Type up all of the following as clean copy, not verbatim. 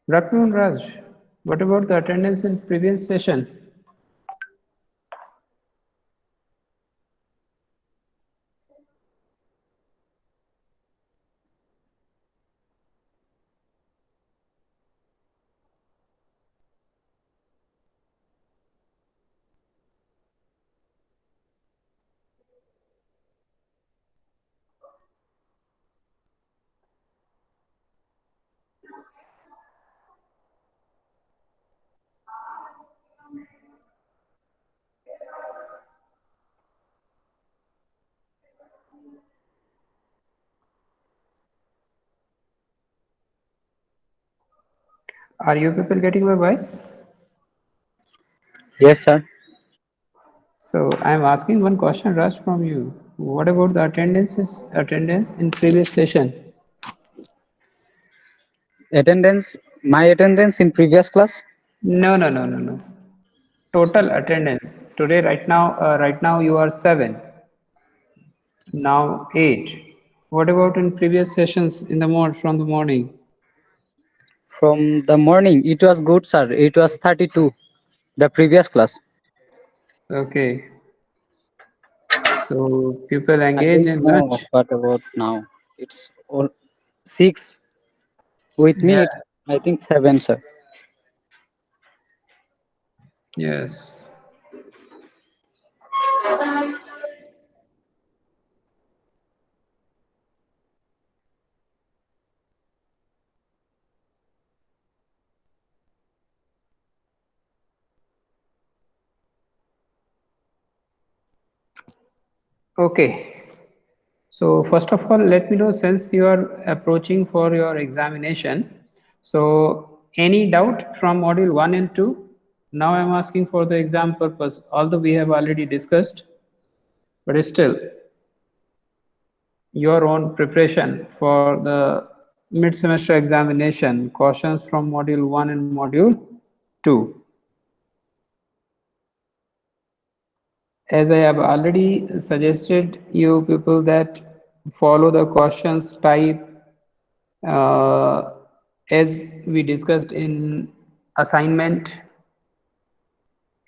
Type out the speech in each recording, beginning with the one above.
Good afternoon, Raj. What about the attendance in previous session? Are you people getting my voice? Yes, sir. So I'm asking one question, Raj, from you. What about the attendance in previous session? Attendance, my attendance in previous class. No, no, no, no, no. Total attendance today. Right now you are seven. Now eight. What about in previous sessions in the from the morning? From the morning, it was good, sir. It was 32, the previous class. Okay. So people I engage don't in know lunch. what about now. It's all 6. With Yeah. me, I think 7, sir. Yes. Okay. So first of all, let me know since you are approaching for your examination. So any doubt from module 1 and 2? Now I'm asking for the exam purpose, although we have already discussed, but still your own preparation for the mid-semester examination, questions from module 1 and module 2. As I have already suggested you people that follow the questions type uh, as we discussed in assignment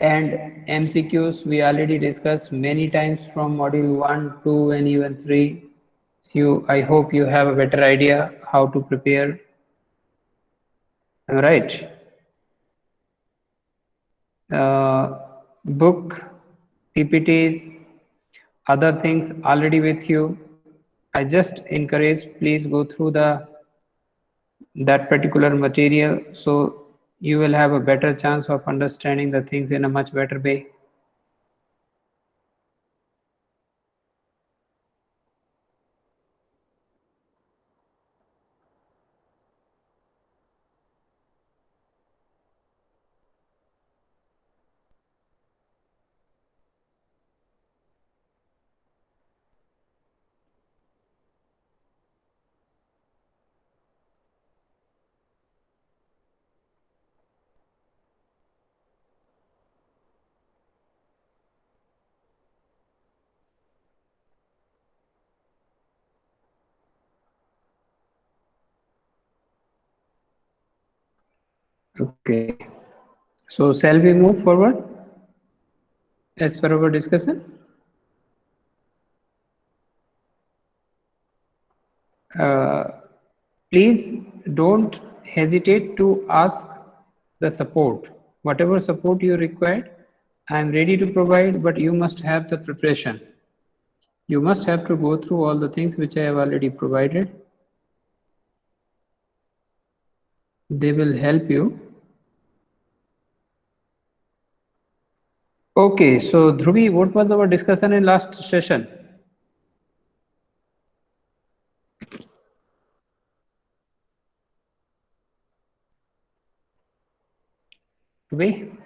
and MCQs, we already discussed many times from module 1, 2 and even 3. I hope you have a better idea how to prepare. Am I right? Book, PPTs, other things already with you. I just encourage please go through the that particular material so you will have a better chance of understanding the things in a much better way. Okay. So shall we move forward as per our discussion? Uh, Please don't hesitate to ask the support. Whatever support you require, I am ready to provide, but you must have the preparation. You must have to go through all the things which I have already provided. They will help you. Okay, so Dhruvi, what was our discussion in last session? Dhruvi,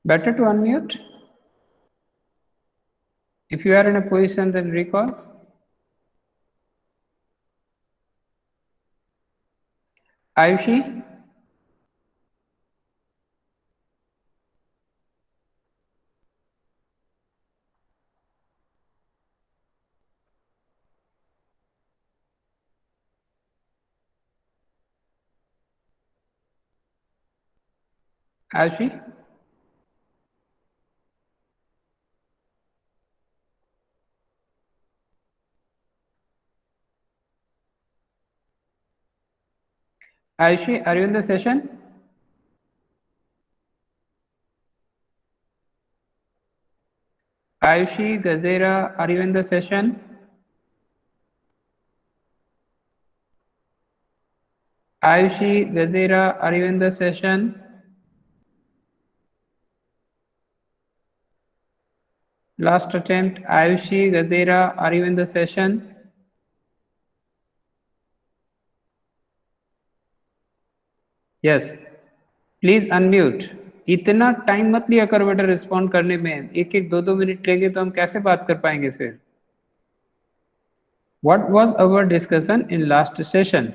better to unmute. If you are in a position, then recall. Ayushi, Ayushi? Ayushi, are you in the session? Ayushi, Gazera, are you in the session? Ayushi, Gazera, are you in the session? Last attempt. Ayushi, Gazera, are you in the session? Yes. Please unmute. इतना time मत लिया करो बेटा respond करने में. एक एक दो दो मिनट लेंगे तो हम कैसे बात कर पाएंगे फिर. What was our discussion in last session?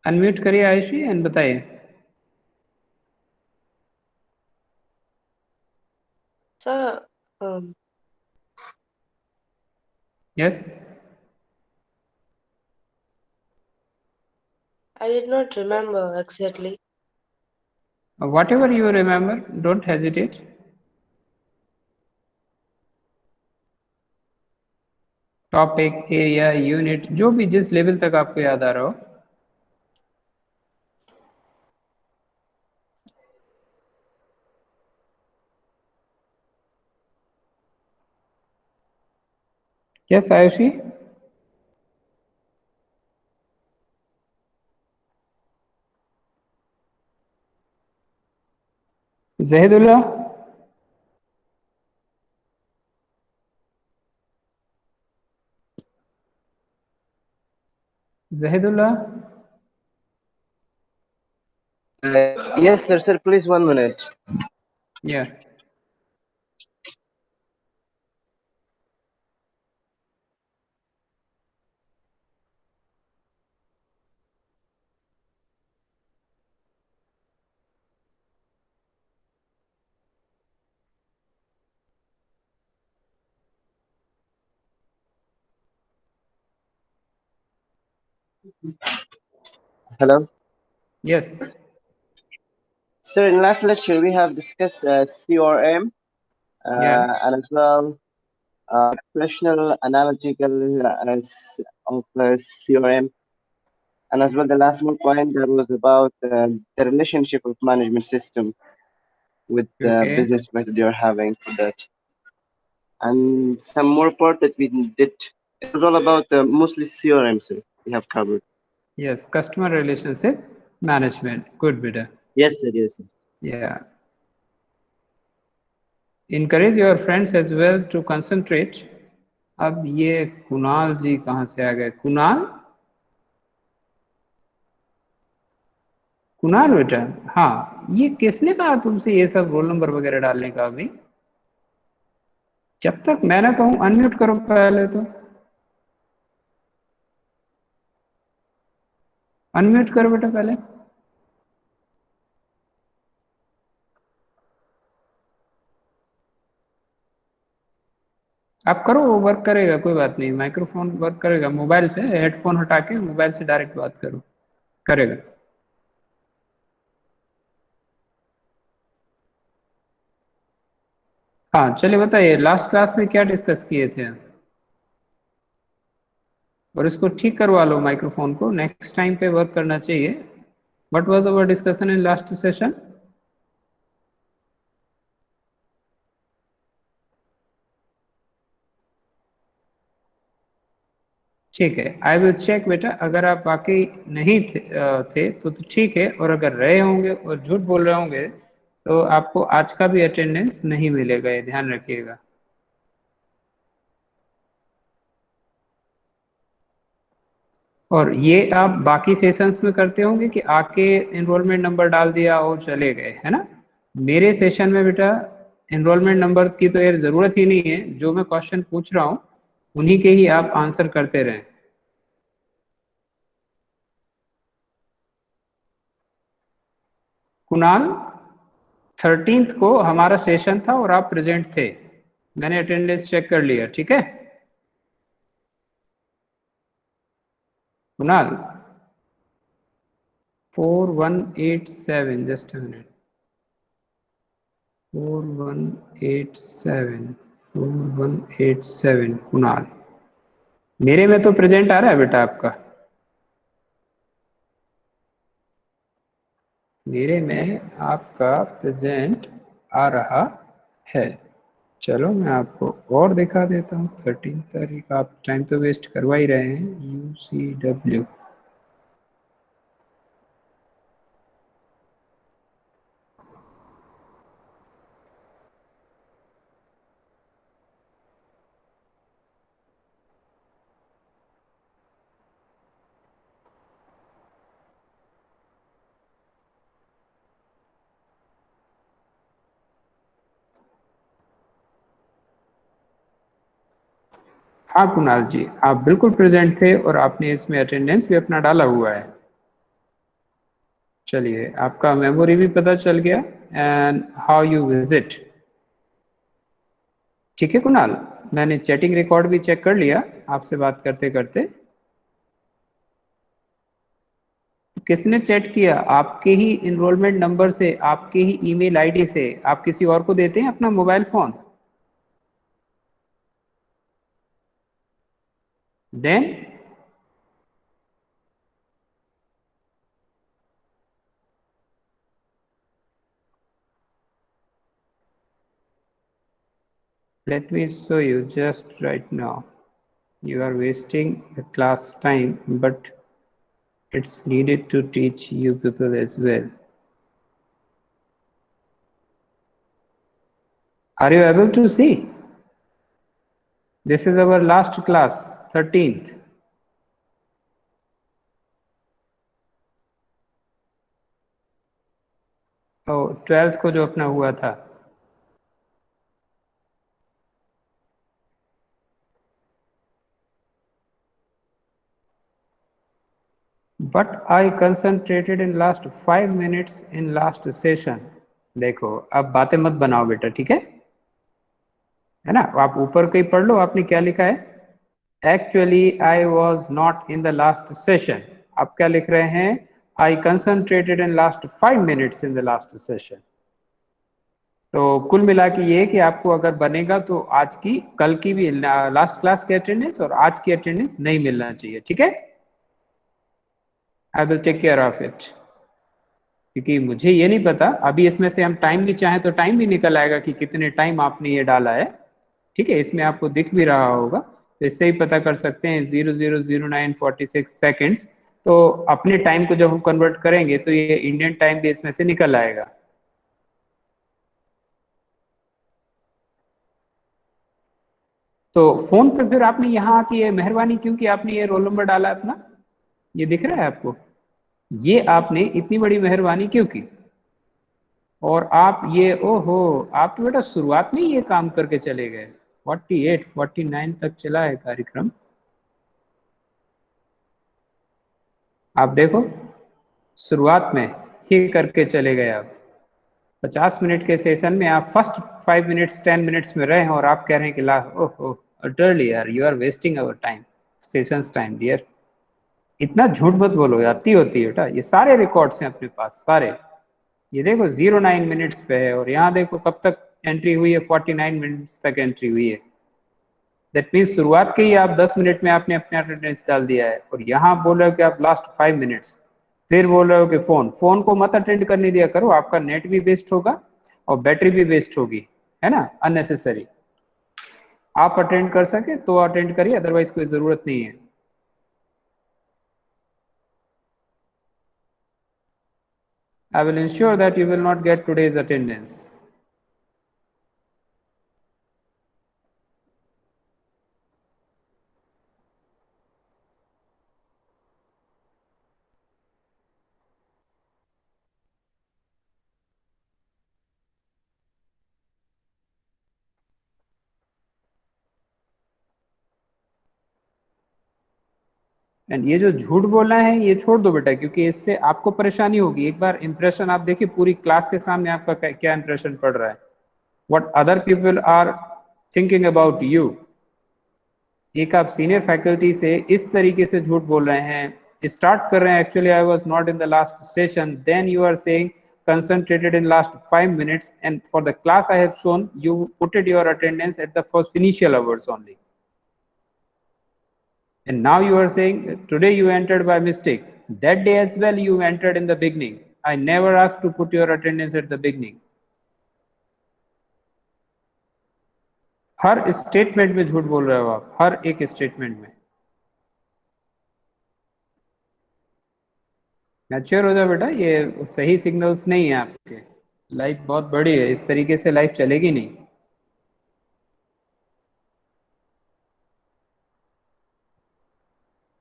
Unmute करिए आयुषी एंड बताइए. Sir, yes. I did not remember exactly. Whatever you remember, don't hesitate. Topic, area, unit, जो भी जिस लेवल तक आपको याद आ रहा हो. Yes Ayushi. Zahidullah. Zahidullah. Yes, sir. Please 1 minute. Yeah. Hello. Yes. Sir, in last lecture we have discussed CRM या. and as well expressional analytical of CRM, and as well the last more point that was about the relationship of management system with the Okay. business method you're having for that, and some more part that we did. It was all about mostly CRM, sir. We have covered. Yes, customer relationship management. Good beta. Yes, sir. Yes, sir. Yeah. Encourage your friends as well to concentrate. अब ये कुणाल जी कहाँ से आ गए? कुणाल. कुणाल बेटा. हाँ, ये किसने कहा तुमसे ये सब रोल नंबर वगैरह डालने का? अभी जब तक मैं ना कहूँ अनम्यूट करो पहले तो. अनम्यूट करो बेटा पहले. आप करो, वो वर्क करेगा, कोई बात नहीं. माइक्रोफोन वर्क करेगा. मोबाइल से हेडफोन हटा के मोबाइल से डायरेक्ट बात करो, करेगा. हाँ चलिए बताइए, लास्ट क्लास में क्या डिस्कस किए थे? और इसको ठीक करवा लो माइक्रोफोन को, नेक्स्ट टाइम पे वर्क करना चाहिए. What was our discussion in last session? ठीक है, आई विल चेक बेटा. अगर आप वाकई नहीं थे तो ठीक है, और अगर रहे होंगे और झूठ बोल रहे होंगे तो आपको आज का भी अटेंडेंस नहीं मिलेगा, ये ध्यान रखिएगा. और ये आप बाकी सेशंस में करते होंगे कि आके एनरोलमेंट नंबर डाल दिया और चले गए, है ना. मेरे सेशन में बेटा एनरोलमेंट नंबर की तो यार जरूरत ही नहीं है. जो मैं क्वेश्चन पूछ रहा हूँ उन्हीं के ही आप आंसर करते रहें. कुणाल, 13th को हमारा सेशन था और आप प्रेजेंट थे. मैंने अटेंडेंस चेक कर लिया, ठीक है. Kunal 4187, just a minute. 4187 Kunal, मेरे में तो प्रेजेंट आ रहा है बेटा आपका, मेरे में आपका प्रेजेंट आ रहा है। चलो मैं आपको और दिखा देता हूँ। 13 तारीख, आप टाइम तो वेस्ट करवा ही रहे हैं। UCW, हाँ कुणाल जी, आप बिल्कुल प्रेजेंट थे और आपने इसमें अटेंडेंस भी अपना डाला हुआ है। चलिए, आपका मेमोरी भी पता चल गया एंड हाउ यू विजिट। ठीक है कुणाल, मैंने चैटिंग रिकॉर्ड भी चेक कर लिया आपसे बात करते करते। तो किसने चैट किया? आपके ही इनरोलमेंट नंबर से, आपके ही ईमेल आईडी से। आप किसी और को देते हैं अपना mobile phone? Then let me show you just right now. You are wasting the class time, but it's needed to teach you people as well. Are you able to see? This is our last class, 13th. तो 12th को जो अपना हुआ था। But I concentrated in last 5 minutes in last session. देखो, अब बातें मत बनाओ बेटा, ठीक है ना? आप ऊपर कहीं पढ़ लो, आपने क्या लिखा है? Actually, I was not in the last session. आप क्या लिख रहे हैं? I concentrated in last 5 minutes in the last session. तो कुल मिला के ये कि आपको अगर बनेगा तो आज की, कल की भी लास्ट क्लास की अटेंडेंस और आज की अटेंडेंस नहीं मिलना चाहिए, ठीक है? I will take care of it, क्योंकि मुझे ये नहीं पता, अभी इसमें से हम टाइम भी चाहें तो टाइम भी निकल आएगा कि कितने टाइम आपने ये डाला है, ठीक है? इसमें आपको दिख भी रहा होगा, तो इससे ही पता कर सकते हैं 000946 सेकेंड्स। तो अपने टाइम को जब हम कन्वर्ट करेंगे तो ये इंडियन टाइम भी इसमें से निकल आएगा। तो फोन पे फिर आपने यहाँ की ये मेहरबानी क्यों कि आपने ये रोल नंबर डाला अपना, ये दिख रहा है आपको? ये आपने इतनी बड़ी मेहरबानी क्यों की? और आप ये, ओहो, आप तो बेटा शुरुआत में ही ये काम करके चले गए। 48 49 तक चला है कार्यक्रम। आप देखो, शुरुआत में ही करके चले गए। आप 50 मिनट के सेशन में आप फर्स्ट 5 मिनट्स 10 मिनट्स में रहे हैं और आप कह रहे हैं कि ला, ओहो अटरली यार, you are wasting our time, sessions time dear. इतना झूठ मत बोलो, आती होती है बेटा, ये सारे रिकॉर्ड्स हैं अपने पास सारे। ये देखो 09 मिनट्स पे है और यहाँ देखो कब तक एंट्री हुई है, 49 मिनट्स तक एंट्री हुई है। दैट मीन्स शुरुआत के ही आप 10 मिनट में आपने अपने अटेंडेंस डाल दिया है और यहाँ बोल रहे हो कि आप लास्ट 5 मिनट्स, फिर बोल रहे हो कि फोन को मत अटेंड करने दिया करो, आपका नेट भी वेस्ट होगा और बैटरी भी वेस्ट होगी, है ना, अननेसेसरी। आप अटेंड कर सके तो अटेंड करिए, अदरवाइज कोई जरूरत नहीं है। I will ensure that you will not get today's attendance. And ये जो झूठ बोलना है ये छोड़ दो बेटा, क्योंकि इससे आपको परेशानी होगी। एक बार इंप्रेशन आप देखिए, पूरी क्लास के सामने आपका क्या इंप्रेशन पड़ रहा है, what other people are thinking about you. एक आप सीनियर फैकल्टी से इस तरीके से झूठ बोल रहे हैं, स्टार्ट कर रहे हैं actually I was not in the last session, then you are saying concentrated in last 5 minutes, and for the class I have shown, you put your attendance at the first initial hours only. And now you are saying today you entered by mistake. That day as well you entered in the beginning. I never asked to put your attendance at the beginning. Her statement में झूठ बोल रहे हो आप, हर एक statement में। Mature हो जाओ बेटा, ये सही सिग्नल्स नहीं है आपके। लाइफ बहुत बड़ी है, इस तरीके से लाइफ चलेगी नहीं।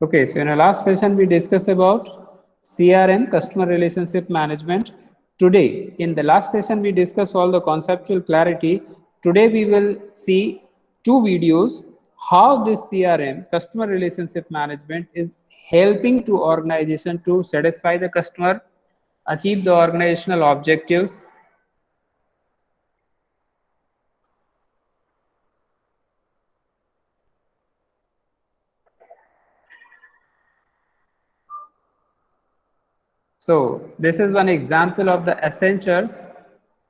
Okay, so in our last session we discussed about CRM, customer relationship management. Today, in the last session we discussed all the conceptual clarity. Today we will see two videos how this CRM, customer relationship management, is helping to organization to satisfy the customer, achieve the organizational objectives. So this is one example of the Accenture's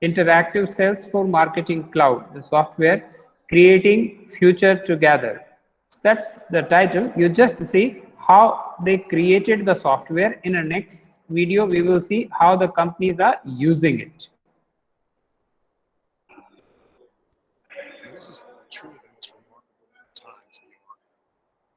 interactive Salesforce Marketing Cloud, the software creating future together. That's the title. You just see how they created the software. In our next video, we will see how the companies are using it. This is truly the most remarkable time to be a marketer.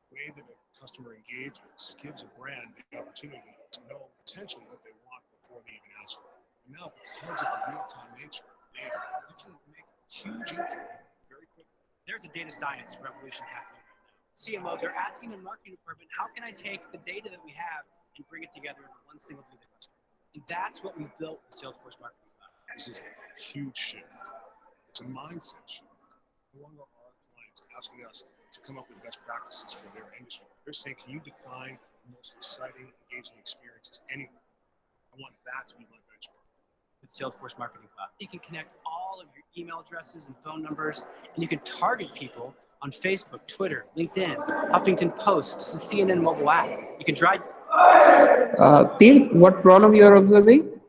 The way that a customer engages gives a brand the opportunity to know potentially what they want before they even ask for it. And now, because of the real-time nature of data, you can make huge impact very quickly. There's a data science revolution happening right now. CMOs are asking the marketing department, how can I take the data that we have and bring it together into one single view of the customer? And that's what we've built with Salesforce Marketing Cloud. This is a huge shift. It's a mindset shift. No longer are our clients asking us to come up with best practices for their industry. They're saying, can you define the most exciting, engaging experiences anywhere? I want that to be my benchmark. With Salesforce Marketing Cloud, you can connect all of your email addresses and phone numbers, and you can target people on Facebook, Twitter, LinkedIn, Huffington Post, the CNN mobile app. You can drive. Tirth, what problem you are observing?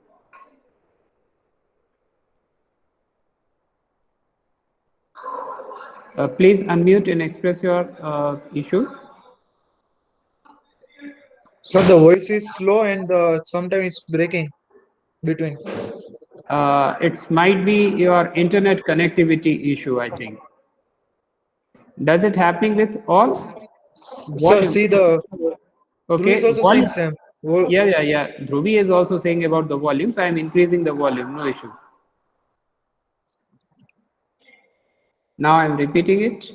Please unmute and express your issue. So the voice is slow and sometimes it's breaking between. It might be your internet connectivity issue, I think. Does it happening with all? So Volume. see the Dhruv is also saying same. Yeah. Dhruvi is also saying about the volume, so I am increasing the volume, no issue. Now I am repeating it.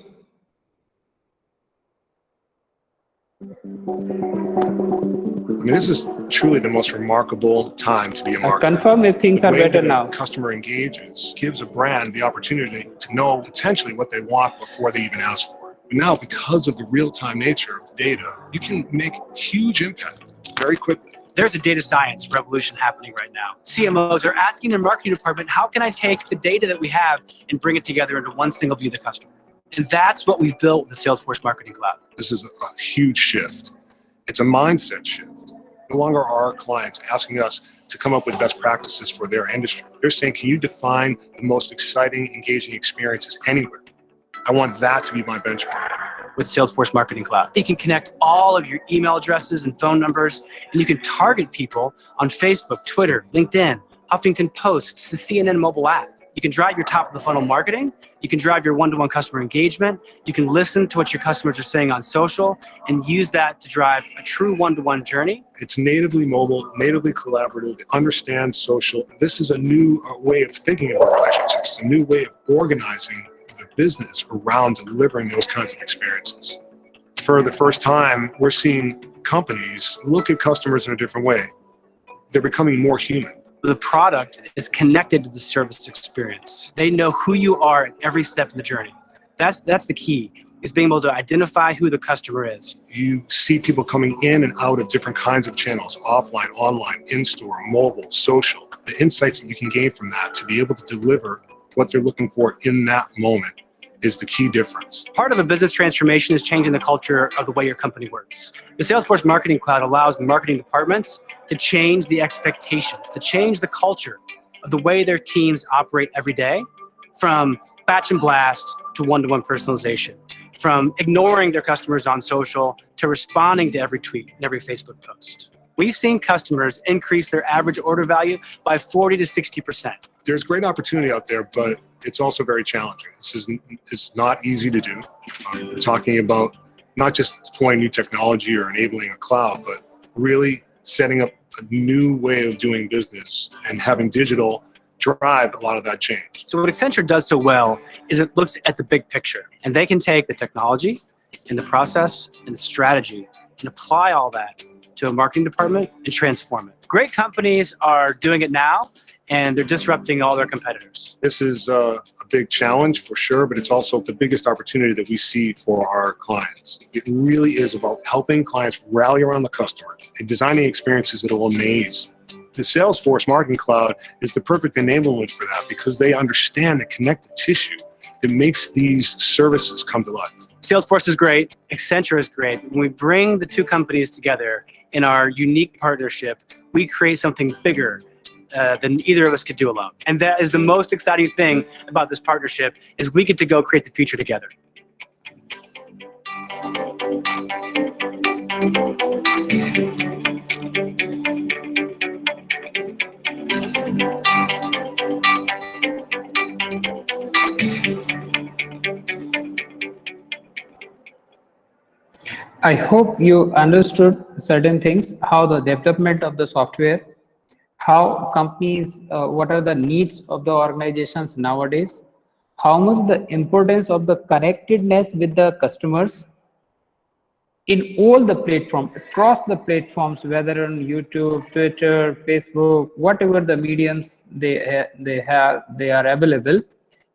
I mean, this is truly the most remarkable time to be a marketer. Confirm if things The are way better that a now. customer engages gives a brand the opportunity to know potentially what they want before they even ask for it. But now, because of the real-time nature of data, you can make huge impact very quickly. There's a data science revolution happening right now. CMOs are asking their marketing department, how can I take the data that we have and bring it together into one single view of the customer? And that's what we've built with the Salesforce Marketing Cloud. This is a huge shift. It's a mindset shift. No longer are our clients asking us to come up with best practices for their industry. They're saying, can you define the most exciting, engaging experiences anywhere? I want that to be my benchmark. With Salesforce Marketing Cloud, you can connect all of your email addresses and phone numbers, and you can target people on Facebook, Twitter, LinkedIn, Huffington Post, the CNN mobile app. You can drive your top of the funnel marketing. You can drive your one-to-one customer engagement. You can listen to what your customers are saying on social and use that to drive a true one-to-one journey. It's natively mobile, natively collaborative, it understands social. This is a new way of thinking about relationships, a new way of organizing the business around delivering those kinds of experiences. For the first time, we're seeing companies look at customers in a different way. They're becoming more human. The product is connected to the service experience. They know who you are at every step in the journey. That's the key, is being able to identify who the customer is. You see people coming in and out of different kinds of channels, offline, online, in-store, mobile, social. The insights that you can gain from that to be able to deliver what they're looking for in that moment is the key difference. Part of a business transformation is changing the culture of the way your company works. The Salesforce Marketing Cloud allows marketing departments to change the expectations, to change the culture of the way their teams operate every day, from batch and blast to one-to-one personalization, from ignoring their customers on social to responding to every tweet and every Facebook post. We've seen customers increase their average order value by 40 to 60%. There's great opportunity out there, but it's also very challenging. It's not easy to do. We're talking about not just deploying new technology or enabling a cloud, but really setting up a new way of doing business and having digital drive a lot of that change. So what Accenture does so well is it looks at the big picture, and they can take the technology and the process and the strategy and apply all that to a marketing department and transform it. Great companies are doing it now, and they're disrupting all their competitors. This is a big challenge for sure, but it's also the biggest opportunity that we see for our clients. It really is about helping clients rally around the customer and designing experiences that will amaze. The Salesforce Marketing Cloud is the perfect enablement for that because they understand the connective tissue that makes these services come to life. Salesforce is great, Accenture is great. When we bring the two companies together in our unique partnership, we create something bigger than either of us could do alone. And that is the most exciting thing about this partnership, is we get to go create the future together. I hope you understood certain things, how the development of the software, how companies, what are the needs of the organizations nowadays, how much the importance of the connectedness with the customers in all the platforms, across the platforms, whether on YouTube, Twitter, Facebook, whatever the mediums they are available.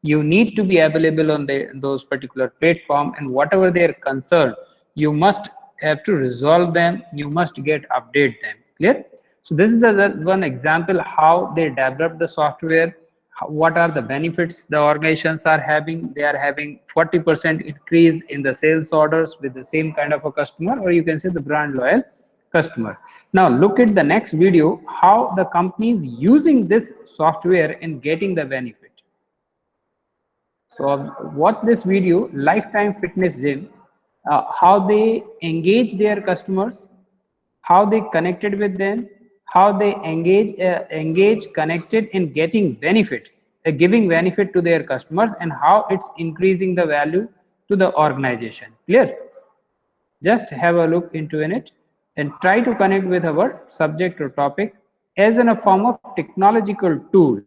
You need to be available on those particular platforms, and whatever their concern, you must have to resolve them, you must update them. Clear? So this is the one example how they develop the software, what are the benefits the organizations are having. They are having 40% increase in the sales orders with the same kind of a customer, or you can say the brand loyal customer. Now look at the next video, how the companies using this software and getting the benefit. So watch this video, Lifetime Fitness Gym, how they engage their customers, how they connected with them, how they engage, connected in getting benefit, giving benefit to their customers, and how it's increasing the value to the organization. Clear? Just have a look into it and try to connect with our subject or topic as in a form of technological tool.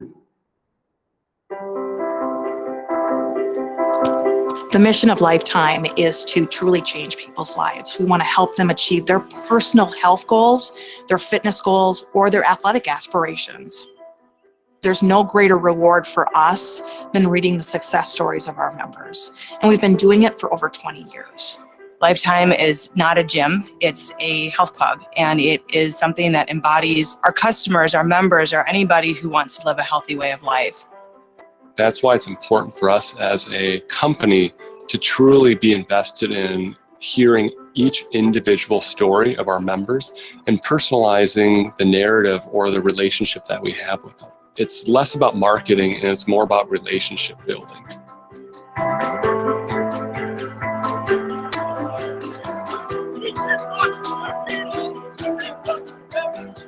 The mission of Lifetime is to truly change people's lives. We want to help them achieve their personal health goals, their fitness goals, or their athletic aspirations. There's no greater reward for us than reading the success stories of our members. And we've been doing it for over 20 years. Lifetime is not a gym, it's a health club, and it is something that embodies our customers, our members, or anybody who wants to live a healthy way of life. That's why it's important for us as a company to truly be invested in hearing each individual story of our members and personalizing the narrative or the relationship that we have with them. It's less about marketing and it's more about relationship building.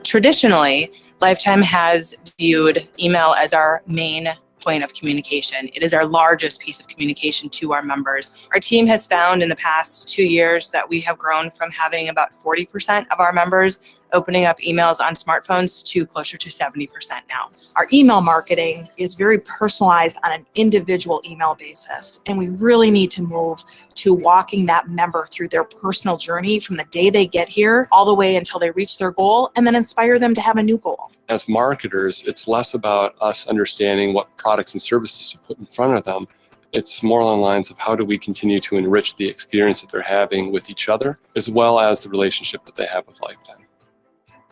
Traditionally, Lifetime has viewed email as our main point of communication. It is our largest piece of communication to our members. Our team has found in the past 2 years that we have grown from having about 40% of our members opening up emails on smartphones to closer to 70% now. Our email marketing is very personalized on an individual email basis, and we really need to move to walking that member through their personal journey from the day they get here all the way until they reach their goal, and then inspire them to have a new goal. As marketers, it's less about us understanding what products and services to put in front of them. It's more along the lines of how do we continue to enrich the experience that they're having with each other, as well as the relationship that they have with Lifetime.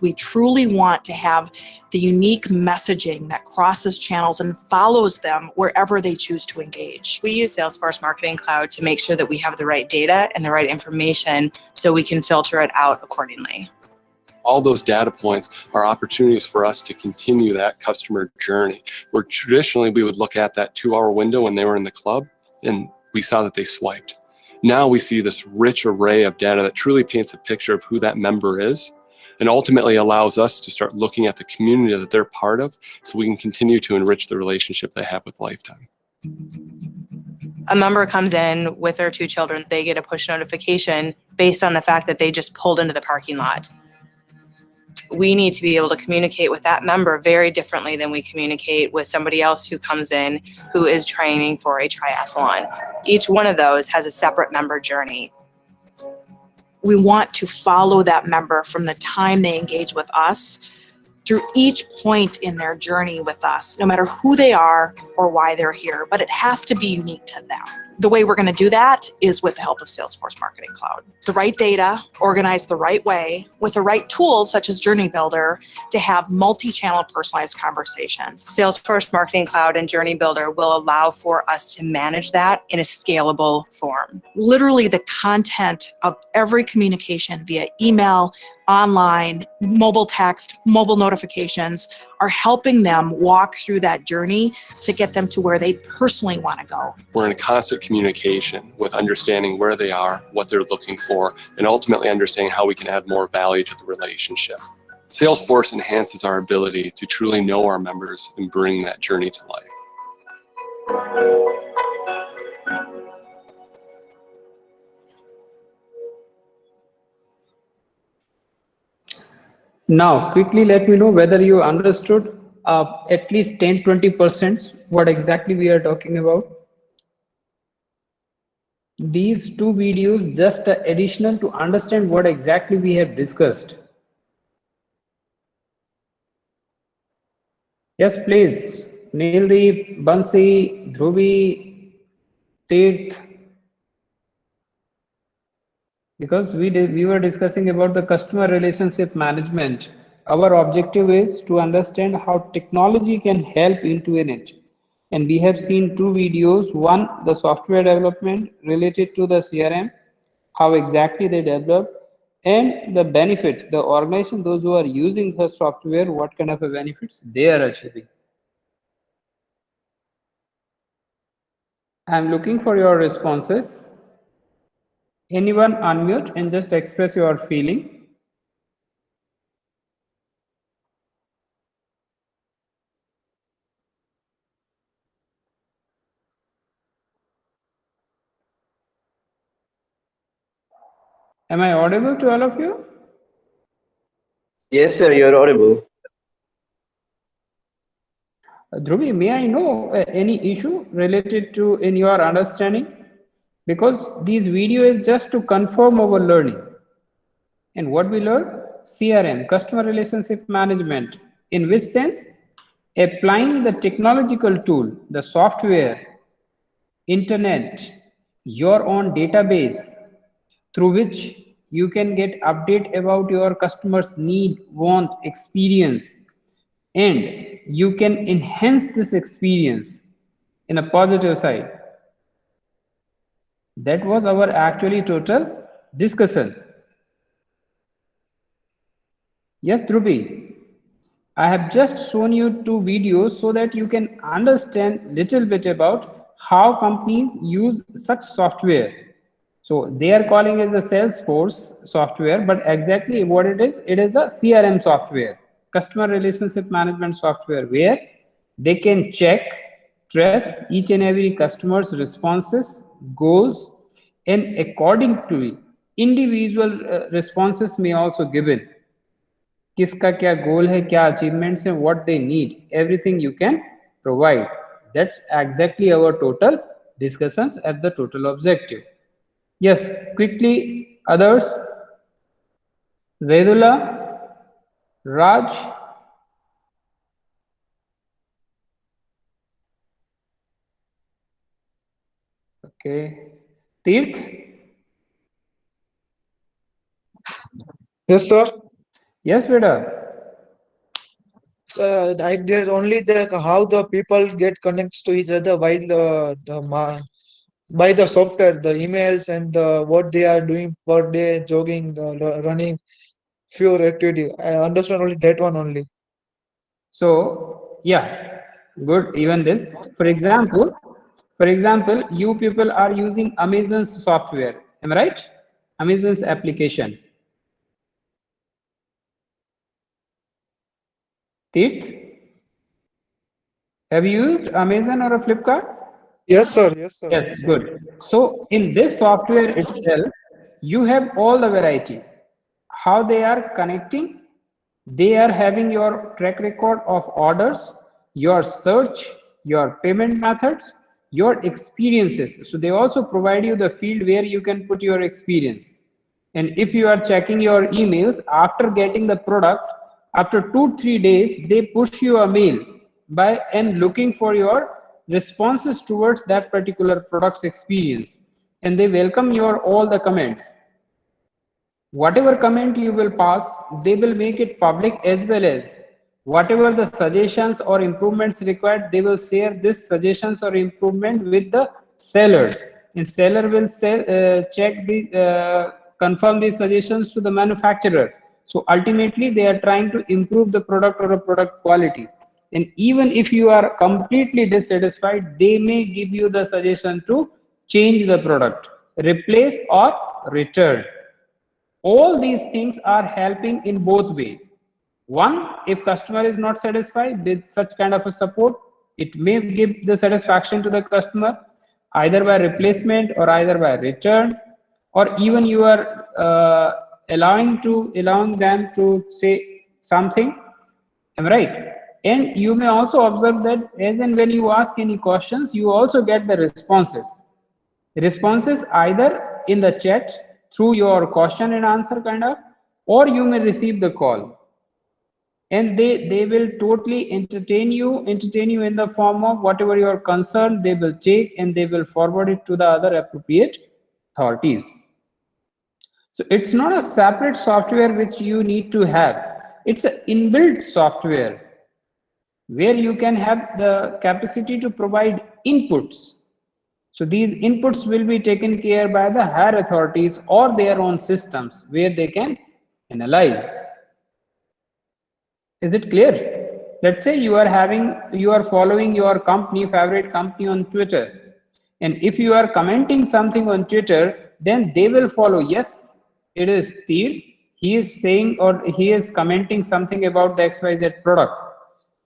We truly want to have the unique messaging that crosses channels and follows them wherever they choose to engage. We use Salesforce Marketing Cloud to make sure that we have the right data and the right information so we can filter it out accordingly. All those data points are opportunities for us to continue that customer journey, where traditionally we would look at that 2-hour window when they were in the club and we saw that they swiped. Now we see this rich array of data that truly paints a picture of who that member is and ultimately allows us to start looking at the community that they're part of so we can continue to enrich the relationship they have with Lifetime. A member comes in with their 2 children, they get a push notification based on the fact that they just pulled into the parking lot. We need to be able to communicate with that member very differently than we communicate with somebody else who comes in who is training for a triathlon. Each one of those has a separate member journey. We want to follow that member from the time they engage with us through each point in their journey with us, no matter who they are or why they're here, but it has to be unique to them. The way we're going to do that is with the help of Salesforce Marketing Cloud. The right data, organized the right way, with the right tools such as Journey Builder to have multi-channel personalized conversations. Salesforce Marketing Cloud and Journey Builder will allow for us to manage that in a scalable form. Literally the content of every communication via email, online, mobile text, mobile notifications are helping them walk through that journey to get them to where they personally want to go. We're in constant communication with understanding where they are, what they're looking for, and ultimately understanding how we can add more value to the relationship. Salesforce enhances our ability to truly know our members and bring that journey to life. Now, quickly let me know whether you understood at least 10-20% what exactly we are talking about. These 2 videos just additional to understand what exactly we have discussed. Yes, please. Neeldeep, Bansi, Dhruvi, Tirth. Because we were discussing about the customer relationship management. Our objective is to understand how technology can help into it. And we have seen 2 videos. One, the software development related to the CRM, how exactly they develop, and the benefit, the organization, those who are using the software, what kind of a benefits they are achieving. I'm looking for your responses. Anyone unmute and just express your feeling. Am I audible to all of you? Yes, sir, you're audible. Dhruvi, may I know any issue related to in your understanding? Because this video is just to confirm our learning. And what we learned? CRM, customer relationship management. In which sense? Applying the technological tool, the software, internet, your own database, through which you can get update about your customers' need, want, experience, and you can enhance this experience in a positive side. That was our actually total discussion. Yes, Dhruvi, I have just shown you 2 videos so that you can understand little bit about how companies use such software. So they are calling it a Salesforce software, but exactly what it is a CRM software, customer relationship management software, where they can check, trace each and every customer's responses, goals, and accordingly, individual responses may also given. किसका क्या goal है, क्या achievements हैं, what they need, everything you can provide. That's exactly our total discussions at the total objective. Yes, quickly, others. Zaidullah, Raj. Okay. Tirth. Yes, sir. Yes, beta. So I did only the how the people get connects to each other by by the software, the emails and what they are doing per day, jogging, running, few activity. I understand only that one only. So yeah, good. Even this, for example, you people are using Amazon's software. Am I right? Amazon's application. Teeth, have you used Amazon or a Flipkart? Yes, sir. Yes, sir. Yes, good. So in this software itself, you have all the variety. How they are connecting, they are having your track record of orders, your search, your payment methods, your experiences. So they also provide you the field where you can put your experience. And if you are checking your emails after getting the product, after 2-3 days, they push you a mail by and looking for your responses towards that particular product's experience. And they welcome your all the comments. Whatever comment you will pass, they will make it public, as well as whatever the suggestions or improvements required, they will share this suggestions or improvement with the sellers. And seller will check these, confirm these suggestions to the manufacturer. So ultimately, they are trying to improve the product or a product quality. And even if you are completely dissatisfied, they may give you the suggestion to change the product, replace or return. All these things are helping in both ways. One, if customer is not satisfied with such kind of a support, it may give the satisfaction to the customer either by replacement or either by return, or even you are allowing them to say something. Am I right? And you may also observe that as and when you ask any questions, you also get the responses. Responses either in the chat through your question and answer kind of, or you may receive the call. And they will totally entertain you in the form of whatever your concern, they will take and they will forward it to the other appropriate authorities. So it's not a separate software which you need to have. It's an inbuilt software where you can have the capacity to provide inputs. So these inputs will be taken care by the higher authorities or their own systems where they can analyze. Is it clear? Let's say you are following your favorite company on Twitter. And if you are commenting something on Twitter, then they will follow. Yes, it is Tirth. He is saying or he is commenting something about the XYZ product.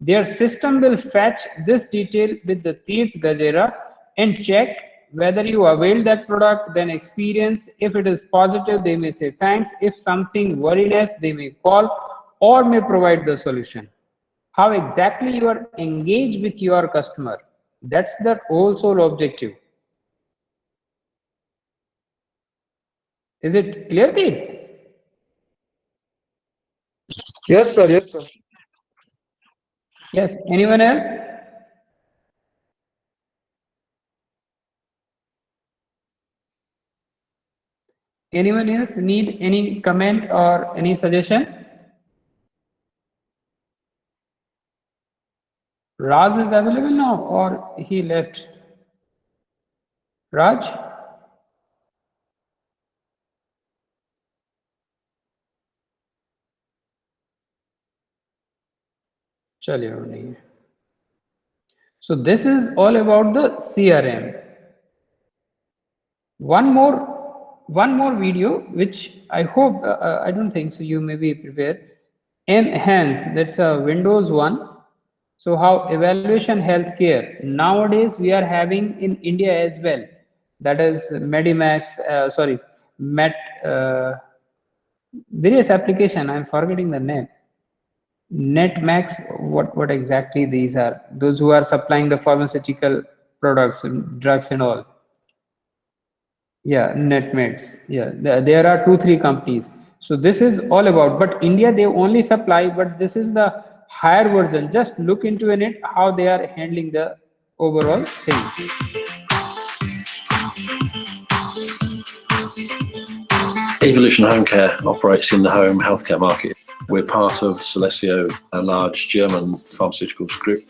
Their system will fetch this detail with the Tirth Gajera and check whether you avail that product, then experience. If it is positive, they may say thanks. If something worriness, they may call or may provide the solution. How exactly you are engaged with your customer, that's the whole sole objective. Is it clear, Tirth? Yes, sir. Yes, sir. Yes, anyone else? Anyone else need any comment or any suggestion? Raj is available now or he left? Raj? Chaliye nahi. So this is all about the CRM. One more video, which I hope, I don't think so, you may be prepared. Enhance, that's a Windows 1. So how evaluation healthcare nowadays we are having in India as well. That is Medimax, various application. I'm forgetting the name. Netmax, what exactly these are? Those who are supplying the pharmaceutical products, drugs and all. Yeah, Netmeds. Yeah, there are 2-3 companies. So this is all about, but India, they only supply, but this is the higher version. Just look into it, how they are handling the overall thing. Evolution Home Care operates in the home healthcare market. We're part of Celesio, a large German pharmaceuticals group.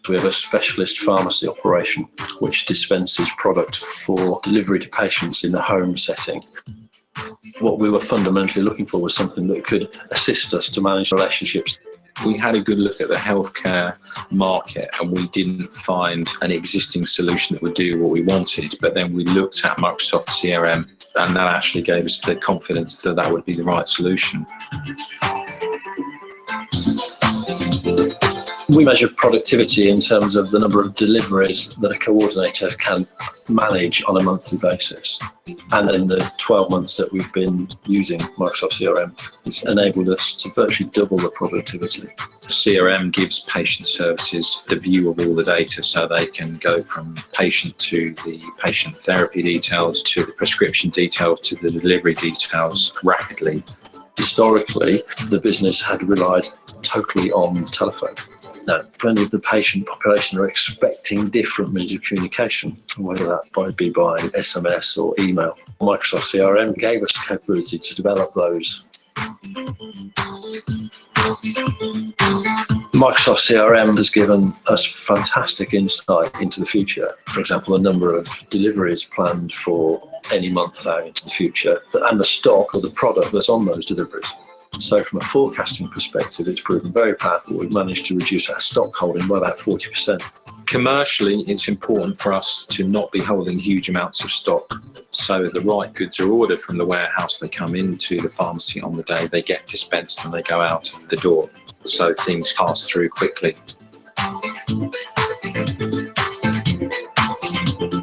We have a specialist pharmacy operation which dispenses product for delivery to patients in the home setting. What we were fundamentally looking for was something that could assist us to manage relationships. We had a good look at the healthcare market and we didn't find an existing solution that would do what we wanted. But then we looked at Microsoft CRM and that actually gave us the confidence that that would be the right solution. We measure productivity in terms of the number of deliveries that a coordinator can manage on a monthly basis. And in the 12 months that we've been using Microsoft CRM, it's enabled us to virtually double the productivity. CRM gives patient services the view of all the data so they can go from patient to the patient therapy details, to the prescription details, to the delivery details rapidly. Historically, the business had relied totally on telephone. Now, plenty of the patient population are expecting different means of communication, whether that might be by SMS or email. Microsoft CRM gave us the capability to develop those. Microsoft CRM has given us fantastic insight into the future. For example, a number of deliveries planned for any month out into the future, and the stock or the product that's on those deliveries. So from a forecasting perspective, it's proven very powerful. We've managed to reduce our stock holding by about 40%. Commercially, it's important for us to not be holding huge amounts of stock. So the right goods are ordered from the warehouse, they come into the pharmacy on the day, they get dispensed and they go out the door. So things pass through quickly.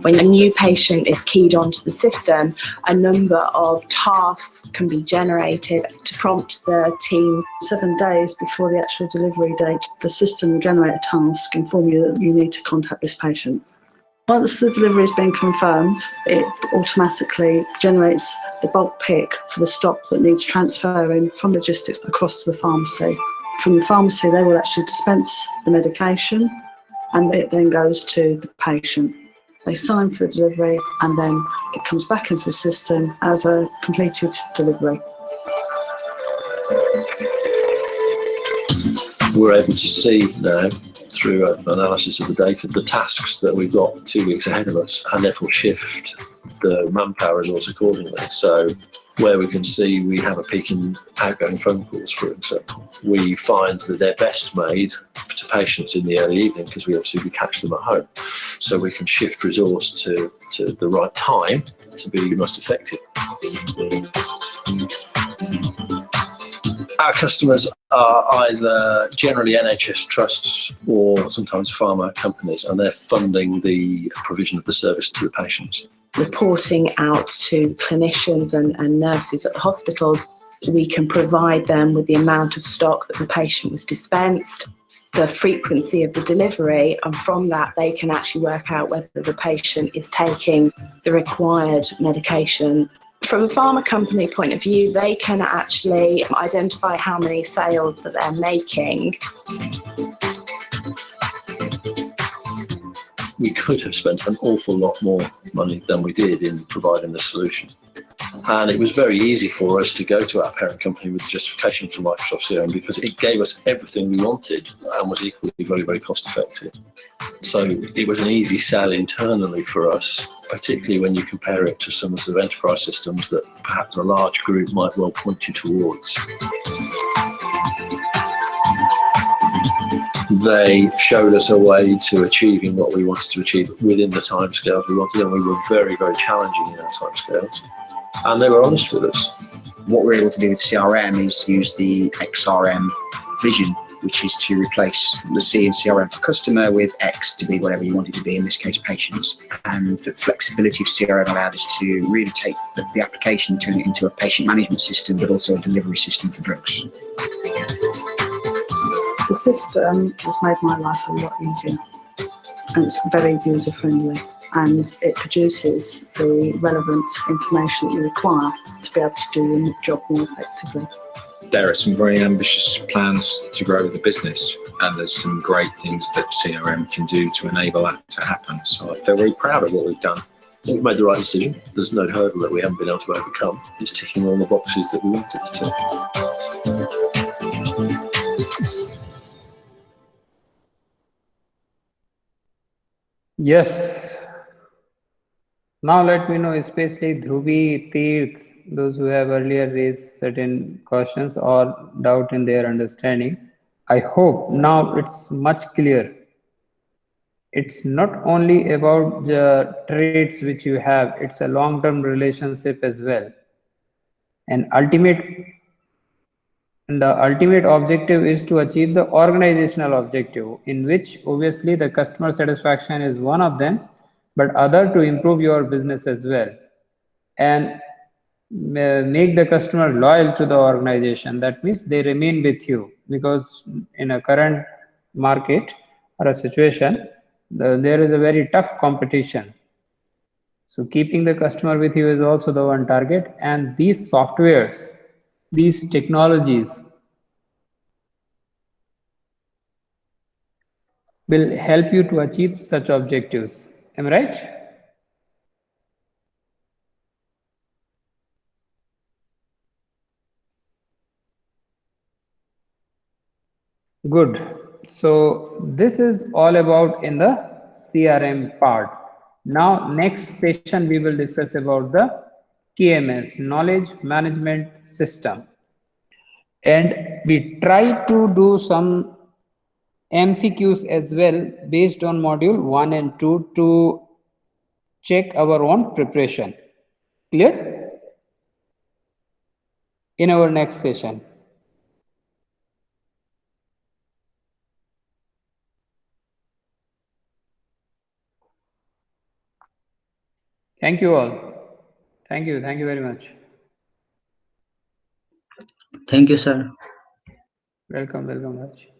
When a new patient is keyed onto the system, a number of tasks can be generated to prompt the team. 7 days before the actual delivery date, the system will generate a task, inform you that you need to contact this patient. Once the delivery has been confirmed, it automatically generates the bulk pick for the stock that needs transferring from logistics across to the pharmacy. From the pharmacy, they will actually dispense the medication and it then goes to the patient. They sign for the delivery and then it comes back into the system as a completed delivery. We're able to see now, through analysis of the data, the tasks that we've got 2 weeks ahead of us, and therefore shift the manpower resource accordingly. So where we can see we have a peak in outgoing phone calls, for example, we find that they're best made to patients in the early evening because we catch them at home. So we can shift resource to the right time to be most effective. Our customers are either generally NHS trusts or sometimes pharma companies, and they're funding the provision of the service to the patients. Reporting out to clinicians and nurses at the hospitals, we can provide them with the amount of stock that the patient was dispensed, the frequency of the delivery, and from that they can actually work out whether the patient is taking the required medication. From a pharma company point of view, they can actually identify how many sales that they're making. We could have spent an awful lot more money than we did in providing the solution. And it was very easy for us to go to our parent company with the justification for Microsoft CRM because it gave us everything we wanted and was equally very, very cost effective. So it was an easy sell internally for us, particularly when you compare it to some of the enterprise systems that perhaps a large group might well point you towards. They showed us a way to achieving what we wanted to achieve within the timescales we wanted, and we were very, very challenging in our timescales. And they were honest with us. What we're able to do with CRM is use the XRM vision, which is to replace the C in CRM for customer with X to be whatever you want it to be, in this case patients. And the flexibility of CRM allowed us to really take the application, turn it into a patient management system, but also a delivery system for drugs. The system has made my life a lot easier, and it's very user-friendly, and it produces the relevant information that you require to be able to do your job more effectively. There are some very ambitious plans to grow the business, and there's some great things that CRM can do to enable that to happen. So I feel very proud of what we've done. We've made the right decision. There's no hurdle that we haven't been able to overcome. It's ticking all the boxes that we wanted it to tick. Yes. Now let me know, especially Dhruvi, Tirth, those who have earlier raised certain questions or doubt in their understanding. I hope now it's much clear. It's not only about the traits which you have, it's a long-term relationship as well. And the ultimate objective is to achieve the organizational objective, in which obviously the customer satisfaction is one of them, but other to improve your business as well and make the customer loyal to the organization. That means they remain with you, because in a current market or a situation, there is a very tough competition. So keeping the customer with you is also the one target, and these softwares, these technologies will help you to achieve such objectives. Am I right? Good. So this is all about in the CRM part. Now next session we will discuss about the KMS, Knowledge Management System. And we try to do some MCQs as well based on module 1 and 2 to check our own preparation. Clear? In our next session. Thank you all. Thank you very much. Thank you, sir. Welcome, Raj.